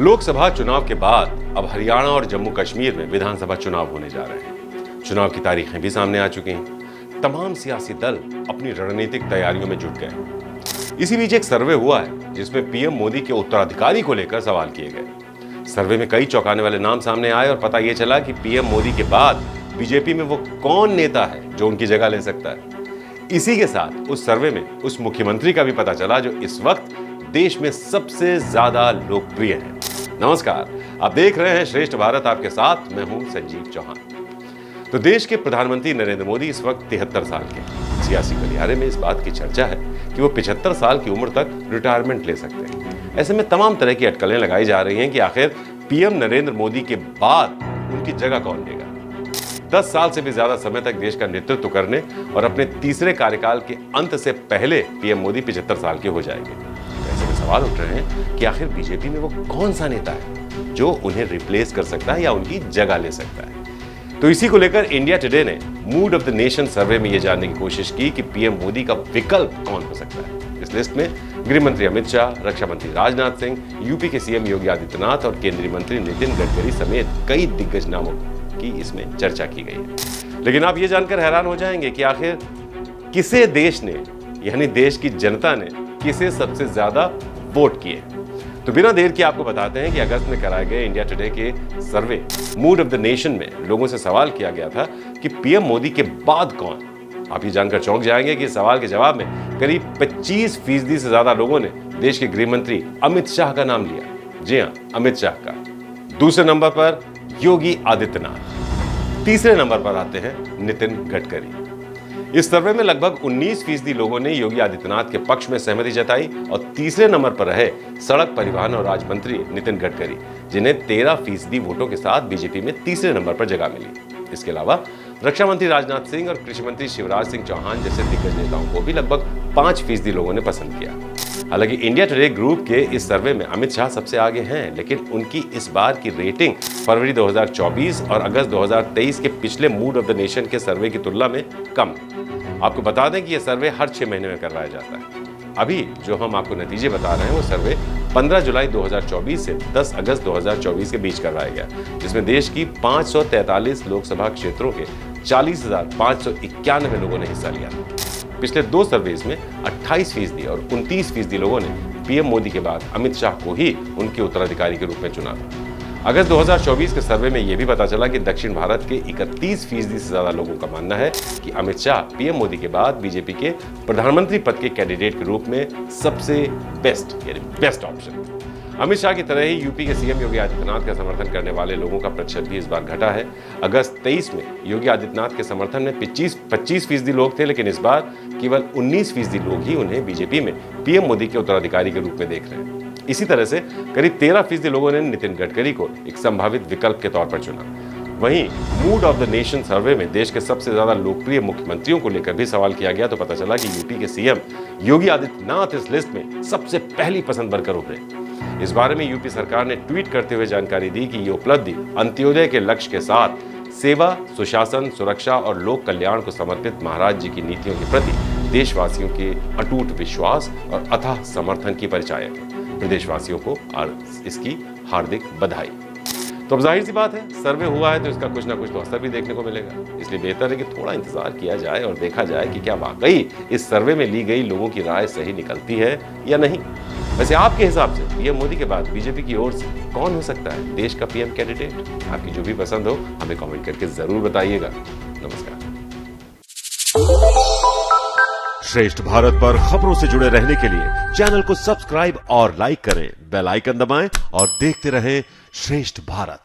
लोकसभा चुनाव के बाद अब हरियाणा और जम्मू कश्मीर में विधानसभा चुनाव होने जा रहे हैं। चुनाव की तारीखें भी सामने आ चुकी हैं। तमाम सियासी दल अपनी रणनीतिक तैयारियों में जुट गए। इसी बीच एक सर्वे हुआ है जिसमें पीएम मोदी के उत्तराधिकारी को लेकर सवाल किए गए। सर्वे में कई चौंकाने वाले नाम सामने आए और पता यह चला कि पीएम मोदी के बाद बीजेपी में वो कौन नेता है जो उनकी जगह ले सकता है। इसी के साथ उस सर्वे में उस मुख्यमंत्री का भी पता चला जो इस वक्त देश में सबसे ज्यादा लोकप्रिय है। नमस्कार, आप देख रहे हैं श्रेष्ठ भारत, आपके साथ मैं हूं संजीव चौहान। तो देश के प्रधानमंत्री नरेंद्र मोदी इस वक्त 73 साल के हैं। सियासी गलियारे में इस बात की चर्चा है कि वो 75 साल की उम्र तक रिटायरमेंट ले सकते हैं। ऐसे में तमाम तरह की अटकलें लगाई जा रही हैं कि आखिर पीएम नरेंद्र मोदी के बाद उनकी जगह कौन लेगा। 10 साल से भी ज्यादा समय तक देश का नेतृत्व करने और अपने तीसरे कार्यकाल के अंत से पहले पीएम मोदी 75 साल के हो जाएंगे। ऐसे में सवाल उठ रहे हैं कि आखिर बीजेपी में वो कौन सा नेता है जो उन्हें रिप्लेस कर सकता है या उनकी जगह ले सकता है। तो इसी को लेकर इंडिया टुडे ने मूड ऑफ द नेशन सर्वे में यह जानने की कोशिश की कि पीएम मोदी का विकल्प कौन हो सकता है। इस लिस्ट में गृह मंत्री अमित शाह, रक्षा मंत्री राजनाथ सिंह, यूपी के सीएम योगी आदित्यनाथ और केंद्रीय मंत्री नितिन गडकरी समेत कई दिग्गज नामों की इसमें चर्चा की गई है। लेकिन आप ये जानकर हैरान हो जाएंगे कि आखिर किसे देश ने यानी देश की जनता ने किसे सबसे ज्यादा वोट किए। तो बिना देर के आपको बताते हैं कि अगस्त में कराए गए इंडिया टुडे के सर्वे मूड ऑफ द नेशन में लोगों से सवाल किया गया था कि पीएम मोदी के बाद कौन। आप ये जानकर चौंक जाएंगे कि इस सवाल के जवाब में करीब 25% से ज्यादा लोगों ने देश के गृह मंत्री अमित शाह का नाम लिया। जी हां, अमित शाह का। दूसरे नंबर पर योगी आदित्यनाथ, तीसरे नंबर पर आते हैं नितिन गडकरी। इस सर्वे में लगभग 19% लोगों ने योगी आदित्यनाथ के पक्ष में सहमति जताई और तीसरे नंबर पर रहे सड़क परिवहन और राज्य मंत्री नितिन गडकरी, जिन्हें 13% वोटों के साथ बीजेपी में तीसरे नंबर पर जगह मिली। इसके अलावा रक्षा मंत्री राजनाथ सिंह और कृषि मंत्री शिवराज सिंह चौहान जैसे दिग्गज नेताओं को भी लगभग 5% लोगों ने पसंद किया। हालांकि इंडिया टुडे ग्रुप के इस सर्वे में अमित शाह सबसे आगे हैं, लेकिन उनकी इस बार की रेटिंग फरवरी 2024 और अगस्त 2023 के पिछले मूड ऑफ द नेशन के सर्वे की तुलना में कम। आपको बता दें कि यह सर्वे हर 6 महीने में करवाया जाता है। अभी जो हम आपको नतीजे बता रहे हैं वो सर्वे 15 जुलाई 2024 से 10 अगस्त 2024 के बीच करवाया गया, जिसमें देश की 543 लोकसभा क्षेत्रों के 40,591 लोगों ने हिस्सा लिया। पिछले 2 सर्वेज में 28% और 29% लोगों ने पीएम मोदी के बाद अमित शाह को ही उनके उत्तराधिकारी के रूप में चुना था। अगस्त 2024 के सर्वे में यह भी पता चला कि दक्षिण भारत के 31% से ज्यादा लोगों का मानना है कि अमित शाह पीएम मोदी के बाद बीजेपी के प्रधानमंत्री पद के कैंडिडेट के रूप में सबसे बेस्ट ऑप्शन। अमित शाह की तरह ही यूपी के सीएम योगी आदित्यनाथ का समर्थन करने वाले लोगों का प्रतिशत भी इस बार घटा है। अगस्त 23 में योगी आदित्यनाथ के समर्थन में 25% लोग थे, लेकिन इस बार केवल 19% लोग ही उन्हें बीजेपी में पीएम मोदी के उत्तराधिकारी के रूप में देख रहे हैं। इसी तरह से करीब 13% लोगों ने नितिन गडकरी को एक संभावित विकल्प के तौर पर चुना। वहीं मूड ऑफ द नेशन सर्वे में देश के सबसे ज्यादा लोकप्रिय मुख्यमंत्रियों को लेकर भी सवाल किया गया, तो पता चला कि यूपी के सीएम योगी आदित्यनाथ इस लिस्ट में सबसे पहली पसंद बनकर उभरे। इस बारे में यूपी सरकार ने ट्वीट करते हुए जानकारी दी कि ये उपलब्धि अंत्योदय के लक्ष्य के साथ सेवा, सुशासन, सुरक्षा और लोक कल्याण को समर्पित महाराज जी की नीतियों के प्रति देशवासियों के अटूट विश्वास और अथाह समर्थन की परिचायक है। प्रदेशवासियों को इसकी हार्दिक बधाई। तो अब जाहिर सी बात है, सर्वे हुआ है तो इसका कुछ ना कुछ तो असर भी देखने को मिलेगा। इसलिए बेहतर है कि थोड़ा इंतजार किया जाए और देखा जाए कि क्या वाकई इस सर्वे में ली गई लोगों की राय सही निकलती है या नहीं। वैसे आपके हिसाब से पीएम मोदी के बाद बीजेपी की ओर से कौन हो सकता है देश का पीएम कैंडिडेट? आपकी जो भी पसंद हो हमें कमेंट करके जरूर बताइएगा। नमस्कार। श्रेष्ठ भारत पर खबरों से जुड़े रहने के लिए चैनल को सब्सक्राइब और लाइक करें, बेल आइकन दबाएं और देखते रहें श्रेष्ठ भारत।